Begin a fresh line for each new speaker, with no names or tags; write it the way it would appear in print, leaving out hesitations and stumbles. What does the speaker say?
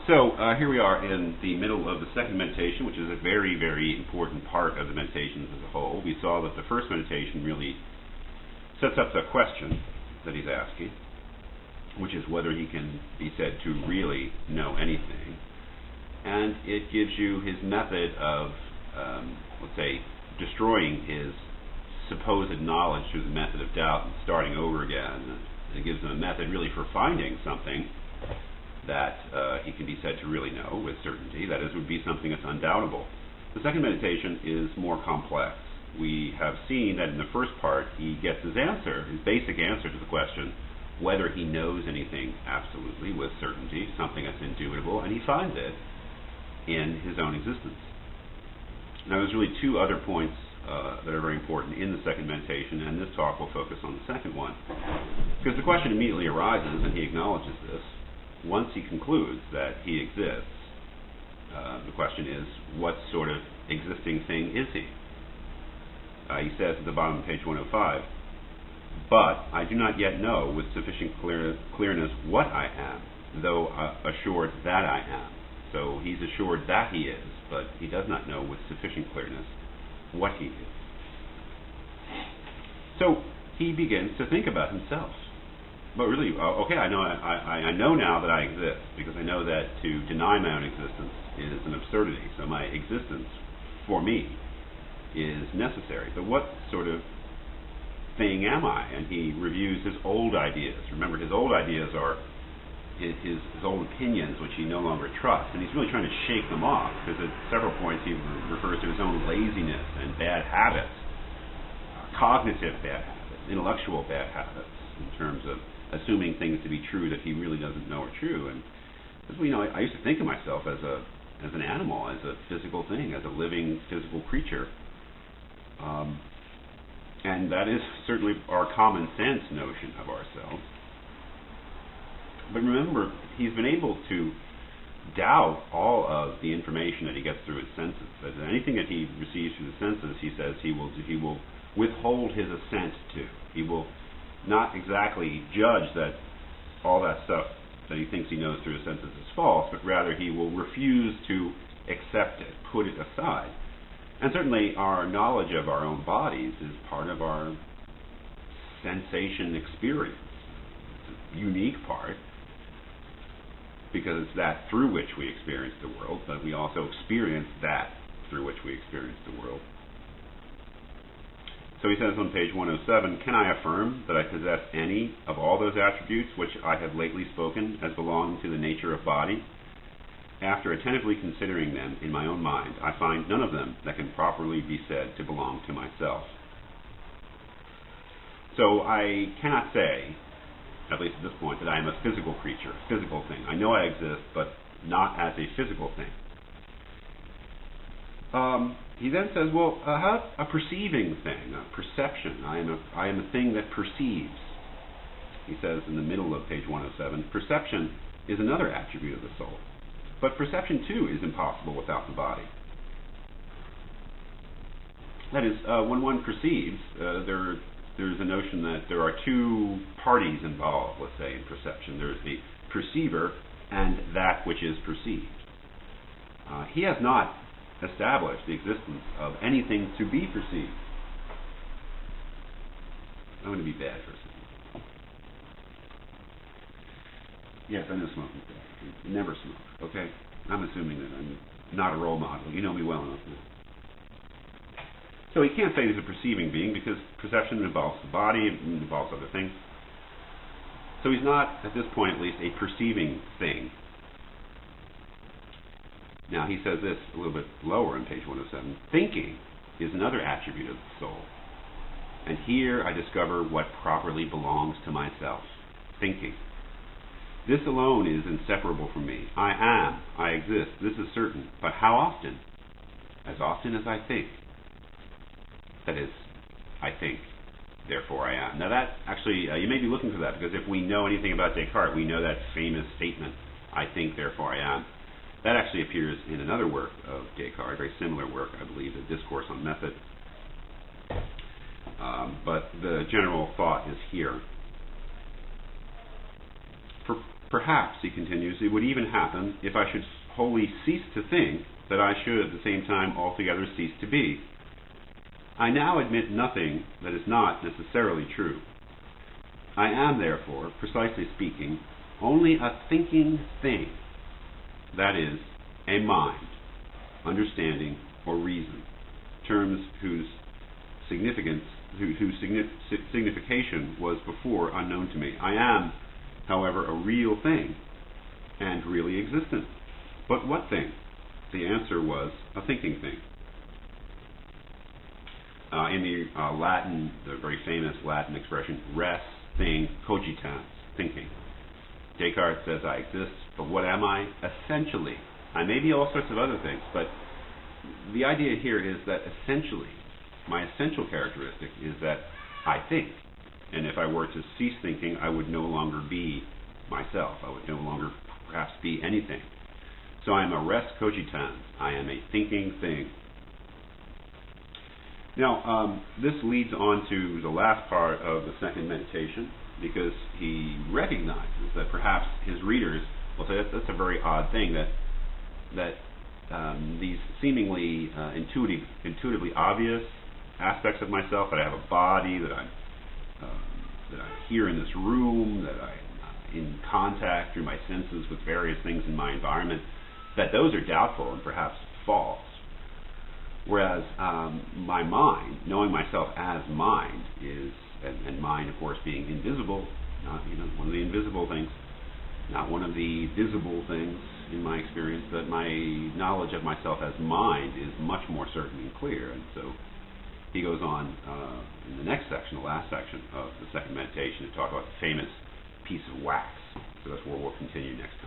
So here we are in the middle of the second meditation, which is a very, very important part of the meditations as a whole. We saw that the first meditation really sets up the question that he's asking, which is whether he can be said to really know anything. And it gives you his method of, let's say, destroying his supposed knowledge through the method of doubt and starting over again. And it gives him a method really for finding something that he can be said to really know with certainty. That is, would be something that's undoubtable. The second meditation is more complex. We have seen that in the first part he gets his answer, his basic answer to the question whether he knows anything absolutely with certainty, something that's indubitable, and he finds it in his own existence. Now there's really two other points that are very important in the second meditation, and this talk will focus on the second one. Because the question immediately arises, and he acknowledges this, once he concludes that he exists, the question is, what sort of existing thing is he? He says at the bottom of page 105, "But I do not yet know with sufficient clearness what I am, though assured that I am." So he's assured that he is, but he does not know with sufficient clearness what he is. So he begins to think about himself. But really, okay, I know now that I exist, because I know that to deny my own existence is an absurdity. So my existence, for me, is necessary. But what sort of thing am I? And he reviews his old ideas. Remember, his old ideas are his old opinions, which he no longer trusts. And he's really trying to shake them off, because at several points he refers to his own laziness and bad habits, cognitive bad habits, intellectual bad habits, in terms of assuming things to be true that he really doesn't know are true. And as we know, I used to think of myself as an animal, as a physical thing, as a living physical creature. And that is certainly our common sense notion of ourselves. But remember, he's been able to doubt all of the information that he gets through his senses. That anything that he receives through the senses, he says he will withhold his assent to. He will not exactly judge that all that stuff that he thinks he knows through his senses is false, but rather he will refuse to accept it, put it aside. And certainly our knowledge of our own bodies is part of our sensation experience. It's a unique part, because it's that through which we experience the world, but we also experience that through which we experience the world. So he says on page 107, "Can I affirm that I possess any of all those attributes which I have lately spoken as belonging to the nature of body? After attentively considering them in my own mind, I find none of them that can properly be said to belong to myself." So I cannot say, at least at this point, that I am a physical creature, a physical thing. I know I exist, but not as a physical thing. He then says, well, how a perceiving thing, a perception. I am a thing that perceives. He says in the middle of page 107, perception is another attribute of the soul. But perception, too, is impossible without the body. That is, when one perceives, there's a notion that there are two parties involved, let's say, in perception. There's the perceiver and that which is perceived. He has not established the existence of anything to be perceived. I'm going to be bad for a second. Yes, I know smoking is bad. Never smoke, okay? I'm assuming that I'm not a role model. You know me well enough now. So he can't say he's a perceiving being, because perception involves the body, it involves other things. So he's not, at this point at least, a perceiving thing. Now he says this a little bit lower on page 107. Thinking is another attribute of the soul. And here I discover what properly belongs to myself. Thinking. This alone is inseparable from me. I am. I exist. This is certain. But how often? As often as I think. That is, I think, therefore I am. Now that actually, you may be looking for that, because if we know anything about Descartes, we know that famous statement, I think, therefore I am. That actually appears in another work of Descartes, a very similar work, I believe, the Discourse on Method. But the general thought is here. Perhaps, he continues, it would even happen if I should wholly cease to think that I should at the same time altogether cease to be. I now admit nothing that is not necessarily true. I am, therefore, precisely speaking, only a thinking thing, that is, a mind, understanding, or reason, terms whose signification was before unknown to me. I am, however, a real thing, and really existent. But what thing? The answer was a thinking thing. In the Latin, the very famous Latin expression, res thing cogitans, thinking. Descartes says, I exist, but what am I? Essentially. I may be all sorts of other things, but the idea here is that essentially, my essential characteristic is that I think. And if I were to cease thinking, I would no longer be myself. I would no longer perhaps be anything. So I am a res cogitans. I am a thinking thing. Now, this leads on to the last part of the second meditation, because he recognizes that perhaps his readers will say that's a very odd thing, that these seemingly intuitively obvious aspects of myself, that I have a body, that I'm here in this room, that I'm in contact through my senses with various things in my environment, that those are doubtful and perhaps false. Whereas my mind, knowing myself as mind, is, and mind, of course, being invisible, not one of the invisible things, not one of the visible things in my experience, that my knowledge of myself as mind is much more certain and clear. And so he goes on in the next section, the last section of the second meditation, to talk about the famous piece of wax. So that's where we'll continue next time.